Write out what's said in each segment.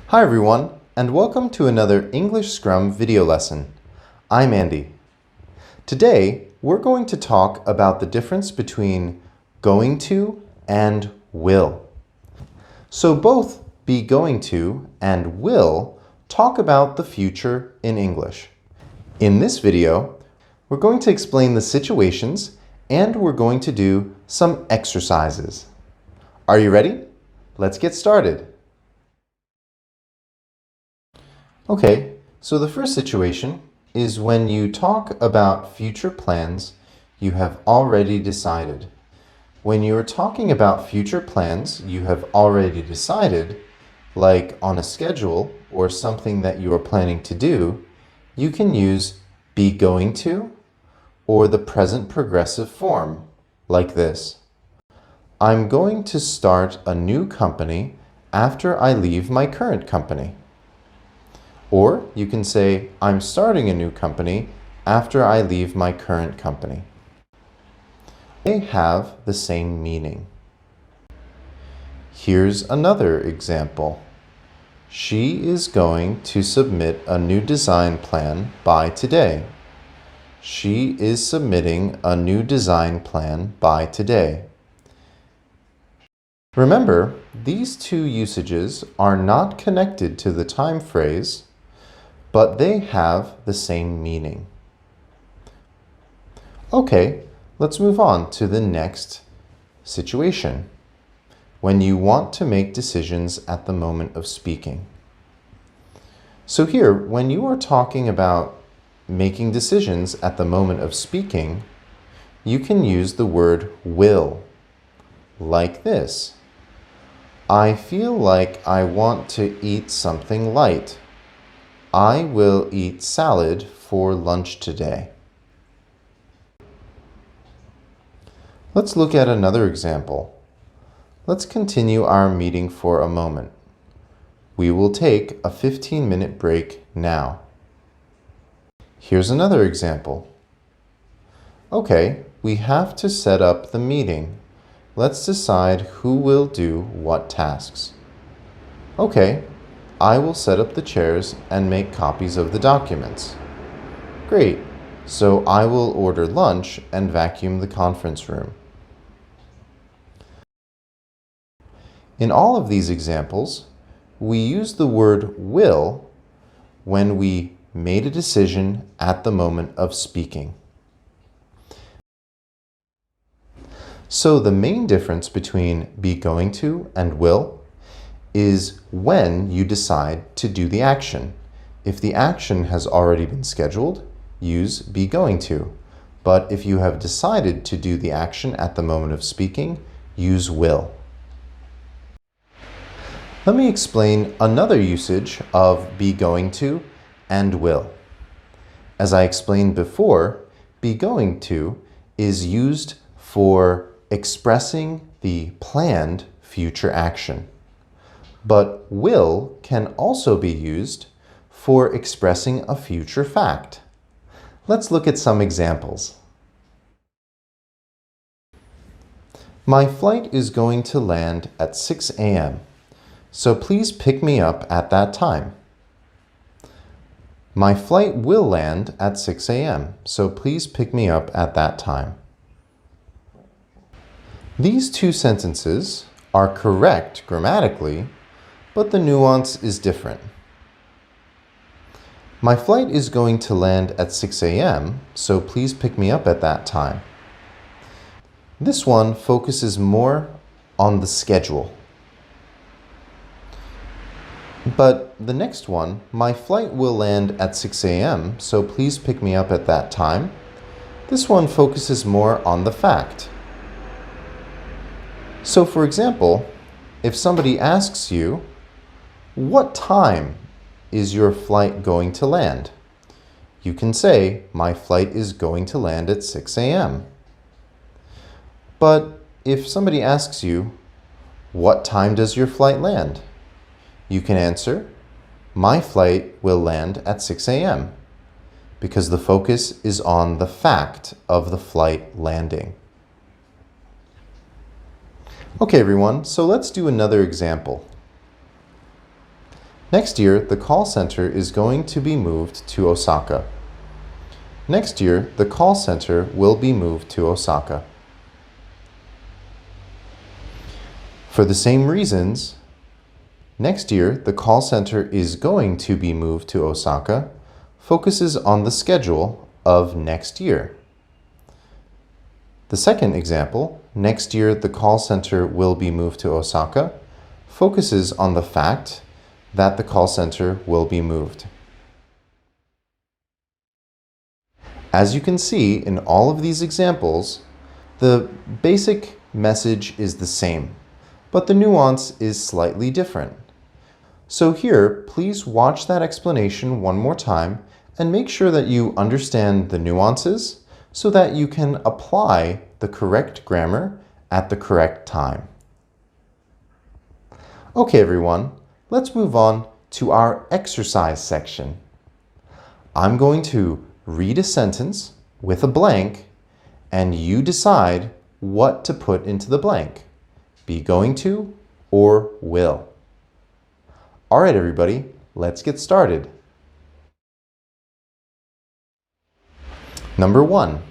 Hi everyone, and welcome to another English Scrum video lesson. I'm Andy. Today, we're going to talk about the difference between going to and will. So both be going to and will talk about the future in English. In this video, we're going to explain the situations and we're going to do some exercises. Are you ready? Let's get started. Okay, so the first situation is when you talk about future plans you have already decided. When you're talking about future plans you have already decided, like on a schedule or something that you are planning to do, you can use be going to or the present progressive form, like this. I'm going to start a new company after I leave my current company. Or you can say, I'm starting a new company after I leave my current company. They have the same meaning. Here's another example. She is going to submit a new design plan by today. She is submitting a new design plan by today. Remember, these two usages are not connected to the time phrase, but they have the same meaning. Okay, let's move on to the next situation. When you want to make decisions at the moment of speaking. So here, when you are talking about making decisions at the moment of speaking, you can use the word will, like this. I feel like I want to eat something light. I will eat salad for lunch today. Let's look at another example. Let's continue our meeting for a moment. We will take a 15-minute break now. Here's another example. Okay, we have to set up the meeting. Let's decide who will do what tasks. Okay, I will set up the chairs and make copies of the documents. Great, so I will order lunch and vacuum the conference room. In all of these examples, we use the word will when we made a decision at the moment of speaking. So the main difference between be going to and will is when you decide to do the action. If the action has already been scheduled, use be going to. But if you have decided to do the action at the moment of speaking, use will. Let me explain another usage of be going to and will. As I explained before, be going to is used for expressing the planned future action. But will can also be used for expressing a future fact. Let's look at some examples. My flight is going to land at 6 a.m., so please pick me up at that time. My flight will land at 6 a.m., so please pick me up at that time. These two sentences are correct grammatically, but the nuance is different. My flight is going to land at 6 a.m., so please pick me up at that time. This one focuses more on the schedule. But the next one, my flight will land at 6 a.m., so please pick me up at that time. This one focuses more on the fact. So for example, if somebody asks you, what time is your flight going to land? You can say, my flight is going to land at 6 a.m. But if somebody asks you, what time does your flight land? You can answer, my flight will land at 6 a.m. because the focus is on the fact of the flight landing. Okay everyone, so let's do another example. Next year, the call center is going to be moved to Osaka. Next year, the call center will be moved to Osaka. For the same reasons, next year, the call center is going to be moved to Osaka focuses on the schedule of next year. The second example, next year, the call center will be moved to Osaka, focuses on the fact that the call center will be moved. As you can see in all of these examples, the basic message is the same, but the nuance is slightly different. So here, please watch that explanation one more time and make sure that you understand the nuances so that you can apply the correct grammar at the correct time. Okay, everyone, let's move on to our exercise section. I'm going to read a sentence with a blank, and you decide what to put into the blank. Be going to or will. All right, everybody, let's get started. Number 1.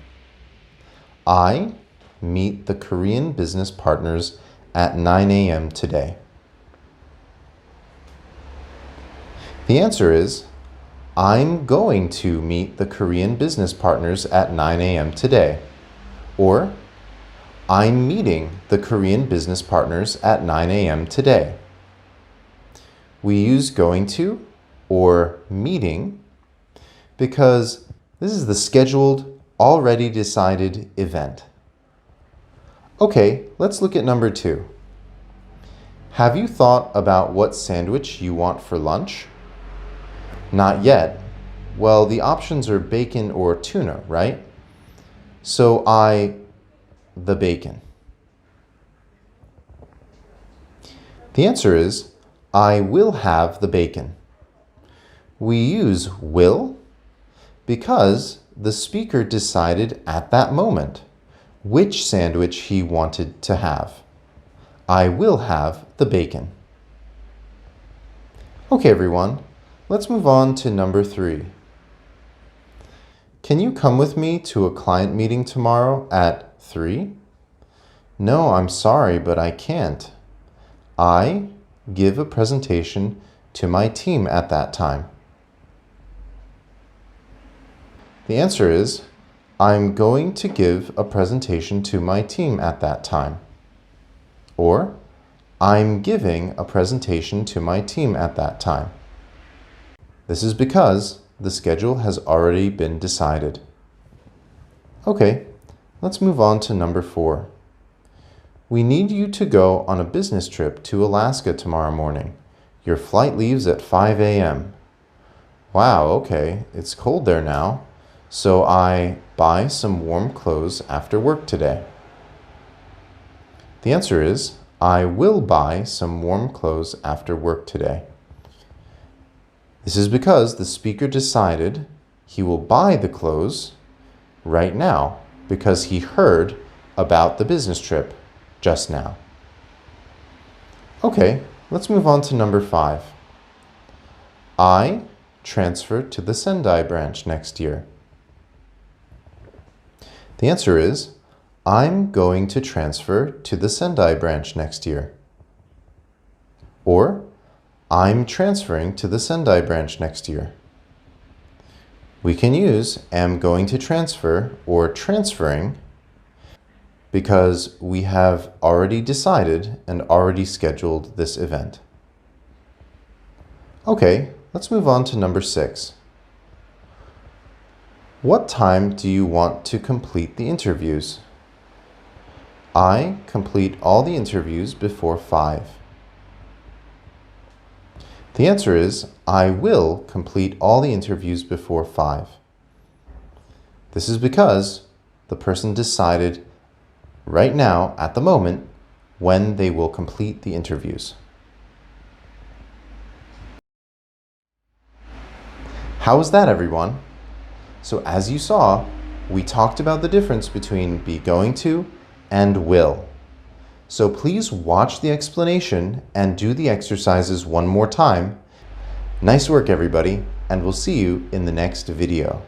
I meet the Korean business partners at 9 a.m. today. The answer is, I'm going to meet the Korean business partners at 9 a.m. today. Or, I'm meeting the Korean business partners at 9 a.m. today. We use going to or meeting because this is the scheduled, already decided event. Okay, let's look at number 2. Have you thought about what sandwich you want for lunch? Not yet. Well, the options are bacon or tuna, right? So the bacon. The answer is, I will have the bacon. We use will because the speaker decided at that moment which sandwich he wanted to have. I will have the bacon. Okay, everyone, let's move on to number 3. Can you come with me to a client meeting tomorrow at 3? No, I'm sorry, but I can't. I give a presentation to my team at that time. The answer is, I'm going to give a presentation to my team at that time. Or, I'm giving a presentation to my team at that time. This is because the schedule has already been decided. Okay, let's move on to number 4. We need you to go on a business trip to Alaska tomorrow morning. Your flight leaves at 5 a.m. Wow, okay, it's cold there now, so I buy some warm clothes after work today. The answer is, I will buy some warm clothes after work today. This is because the speaker decided he will buy the clothes right now because he heard about the business trip just now. Okay, let's move on to number 5. I transfer to the Sendai branch next year. The answer is, I'm going to transfer to the Sendai branch next year. Or, I'm transferring to the Sendai branch next year. We can use am going to transfer or transferring because we have already decided and already scheduled this event. Okay, let's move on to number 6. What time do you want to complete the interviews? I complete all the interviews before 5. The answer is, I will complete all the interviews before 5. This is because the person decided right now, at the moment, when they will complete the interviews. How was that, everyone? So as you saw, we talked about the difference between be going to and will. So please watch the explanation and do the exercises one more time, Nice work, everybody, and we'll see you in the next video.